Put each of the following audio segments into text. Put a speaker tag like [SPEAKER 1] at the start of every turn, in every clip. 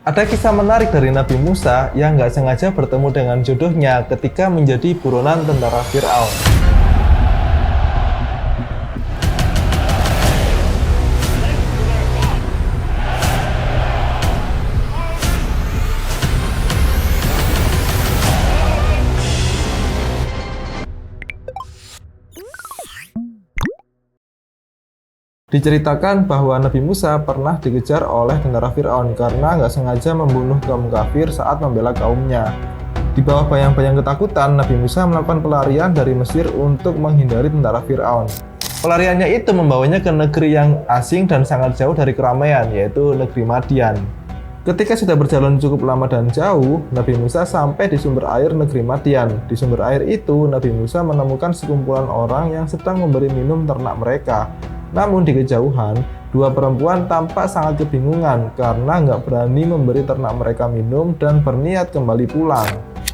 [SPEAKER 1] Ada kisah menarik dari Nabi Musa yang nggak sengaja bertemu dengan jodohnya ketika menjadi buronan tentara Fir'aun. Diceritakan bahwa Nabi Musa pernah dikejar oleh tentara Fir'aun karena nggak sengaja membunuh kaum kafir saat membela kaumnya. Di bawah bayang-bayang ketakutan, Nabi Musa melakukan pelarian dari Mesir untuk menghindari tentara Fir'aun. Pelariannya itu membawanya ke negeri yang asing dan sangat jauh dari keramaian, yaitu negeri Madian. Ketika sudah berjalan cukup lama dan jauh, Nabi Musa sampai di sumber air negeri Madian. Di sumber air itu, Nabi Musa menemukan sekumpulan orang yang sedang memberi minum ternak mereka. Namun di kejauhan, dua perempuan tampak sangat kebingungan karena nggak berani memberi ternak mereka minum dan berniat kembali pulang.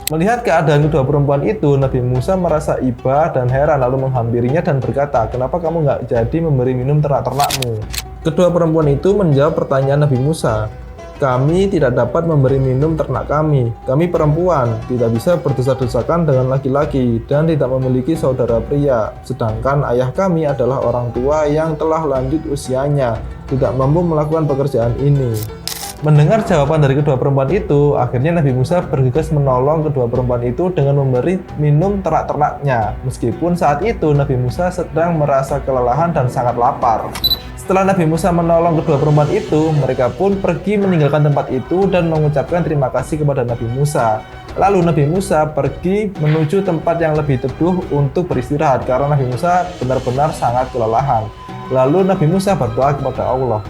[SPEAKER 1] Melihat keadaan kedua perempuan itu, Nabi Musa merasa iba dan heran lalu menghampirinya dan berkata, "Kenapa kamu nggak jadi memberi minum ternak-ternakmu?" Kedua perempuan itu menjawab pertanyaan Nabi Musa, "Kami tidak dapat memberi minum ternak kami. Kami perempuan, tidak bisa berdesak-desakan dengan laki-laki dan tidak memiliki saudara pria. Sedangkan ayah kami adalah orang tua yang telah lanjut usianya, tidak mampu melakukan pekerjaan ini." Mendengar jawaban dari kedua perempuan itu, akhirnya Nabi Musa bergegas menolong kedua perempuan itu dengan memberi minum ternak-ternaknya. Meskipun saat itu Nabi Musa sedang merasa kelelahan dan sangat lapar. Setelah Nabi Musa menolong kedua perempuan itu, mereka pun pergi meninggalkan tempat itu dan mengucapkan terima kasih kepada Nabi Musa. Lalu Nabi Musa pergi menuju tempat yang lebih teduh untuk beristirahat karena Nabi Musa benar-benar sangat kelelahan. Lalu Nabi Musa berdoa kepada Allah,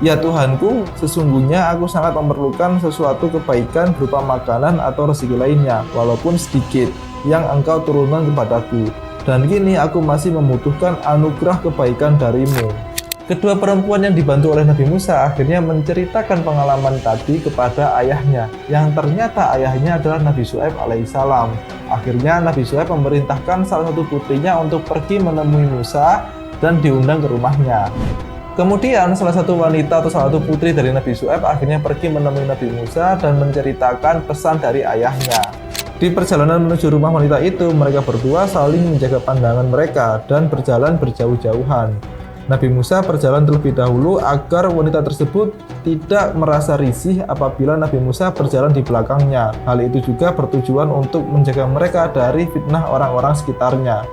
[SPEAKER 1] "Ya Tuhanku, sesungguhnya aku sangat memerlukan sesuatu kebaikan berupa makanan atau rezeki lainnya, walaupun sedikit, yang Engkau turunkan kepadaku. Dan kini aku masih membutuhkan anugerah kebaikan darimu." Kedua perempuan yang dibantu oleh Nabi Musa akhirnya menceritakan pengalaman tadi kepada ayahnya, yang ternyata ayahnya adalah Nabi Syuaib alaihissalam. Akhirnya Nabi Syuaib memerintahkan salah satu putrinya untuk pergi menemui Musa dan diundang ke rumahnya. Kemudian salah satu wanita atau salah satu putri dari Nabi Syuaib akhirnya pergi menemui Nabi Musa dan menceritakan pesan dari ayahnya. Di perjalanan menuju rumah wanita itu, mereka berdua saling menjaga pandangan mereka dan berjalan berjauh-jauhan. Nabi Musa berjalan terlebih dahulu agar wanita tersebut tidak merasa risih apabila Nabi Musa berjalan di belakangnya. Hal itu juga bertujuan untuk menjaga mereka dari fitnah orang-orang sekitarnya.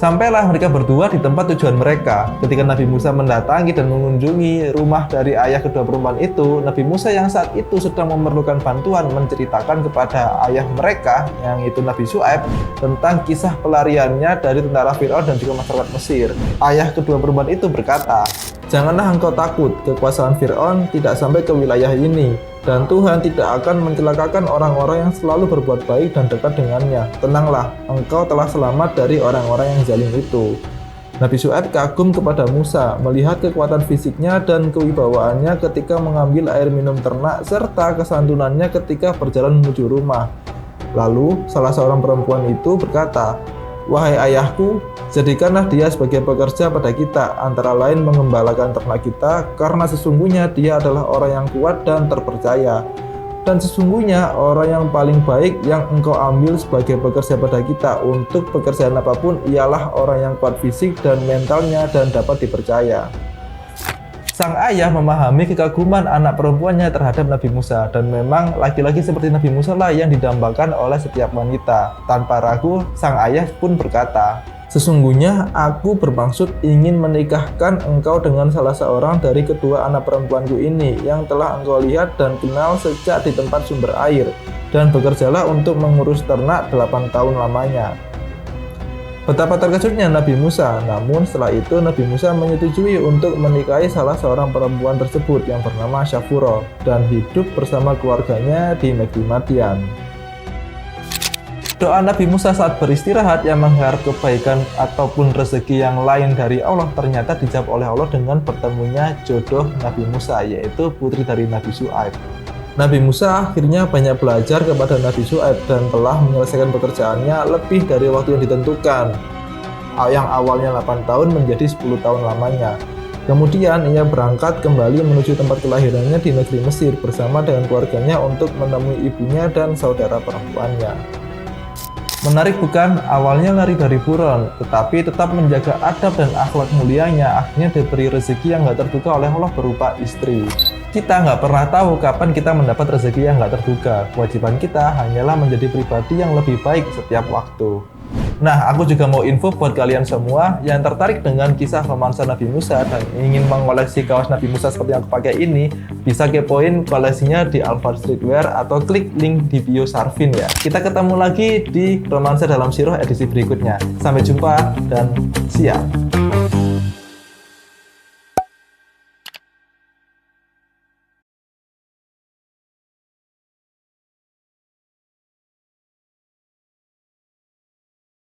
[SPEAKER 1] Sampailah mereka berdua di tempat tujuan mereka. Ketika Nabi Musa mendatangi dan mengunjungi rumah dari ayah kedua perempuan itu, Nabi Musa yang saat itu sedang memerlukan bantuan menceritakan kepada ayah mereka, yang itu Nabi Syuaib, tentang kisah pelariannya dari tentara Fir'aun dan juga masyarakat Mesir. Ayah kedua perempuan itu berkata, "Janganlah engkau takut, kekuasaan Fir'aun tidak sampai ke wilayah ini. Dan Tuhan tidak akan mencelakakan orang-orang yang selalu berbuat baik dan dekat dengannya. Tenanglah, engkau telah selamat dari orang-orang yang zalim itu." Nabi Syuaib kagum kepada Musa, melihat kekuatan fisiknya dan kewibawaannya ketika mengambil air minum ternak, serta kesantunannya ketika berjalan menuju rumah. Lalu, salah seorang perempuan itu berkata, "Wahai ayahku, jadikanlah dia sebagai pekerja pada kita, antara lain mengembalakan ternak kita, karena sesungguhnya dia adalah orang yang kuat dan terpercaya. Dan sesungguhnya orang yang paling baik yang engkau ambil sebagai pekerja pada kita untuk pekerjaan apapun ialah orang yang kuat fisik dan mentalnya dan dapat dipercaya." Sang ayah memahami kekaguman anak perempuannya terhadap Nabi Musa, dan memang laki-laki seperti Nabi Musa lah yang didambakan oleh setiap wanita. Tanpa ragu, sang ayah pun berkata, "Sesungguhnya aku bermaksud ingin menikahkan engkau dengan salah seorang dari kedua anak perempuanku ini yang telah engkau lihat dan kenal sejak di tempat sumber air, dan bekerjalah untuk mengurus ternak 8 tahun lamanya." Betapa terkejutnya Nabi Musa, namun setelah itu Nabi Musa menyetujui untuk menikahi salah seorang perempuan tersebut yang bernama Syafuro dan hidup bersama keluarganya di negeri Madian. Doa Nabi Musa saat beristirahat yang mengharap kebaikan ataupun rezeki yang lain dari Allah ternyata dijawab oleh Allah dengan bertemunya jodoh Nabi Musa, yaitu putri dari Nabi Syuaib. Nabi Musa akhirnya banyak belajar kepada Nabi Syuaib dan telah menyelesaikan pekerjaannya lebih dari waktu yang ditentukan, yang awalnya 8 tahun menjadi 10 tahun lamanya. Kemudian ia berangkat kembali menuju tempat kelahirannya di negeri Mesir bersama dengan keluarganya untuk menemui ibunya dan saudara perempuannya. Menarik bukan? Awalnya lari dari buron, tetapi tetap menjaga adab dan akhlak mulianya, akhirnya diberi rezeki yang gak terduga oleh Allah berupa istri. Kita nggak pernah tahu kapan kita mendapat rezeki yang nggak terduga. Kewajiban kita hanyalah menjadi pribadi yang lebih baik setiap waktu. Nah, aku juga mau info buat kalian semua yang tertarik dengan kisah romansa Nabi Musa dan ingin mengoleksi kaos Nabi Musa seperti yang aku pakai ini, bisa kepoin koleksinya di Alphard Streetwear atau klik link di bio Sarvin ya. Kita ketemu lagi di Romansa dalam Sirah edisi berikutnya. Sampai jumpa dan siap.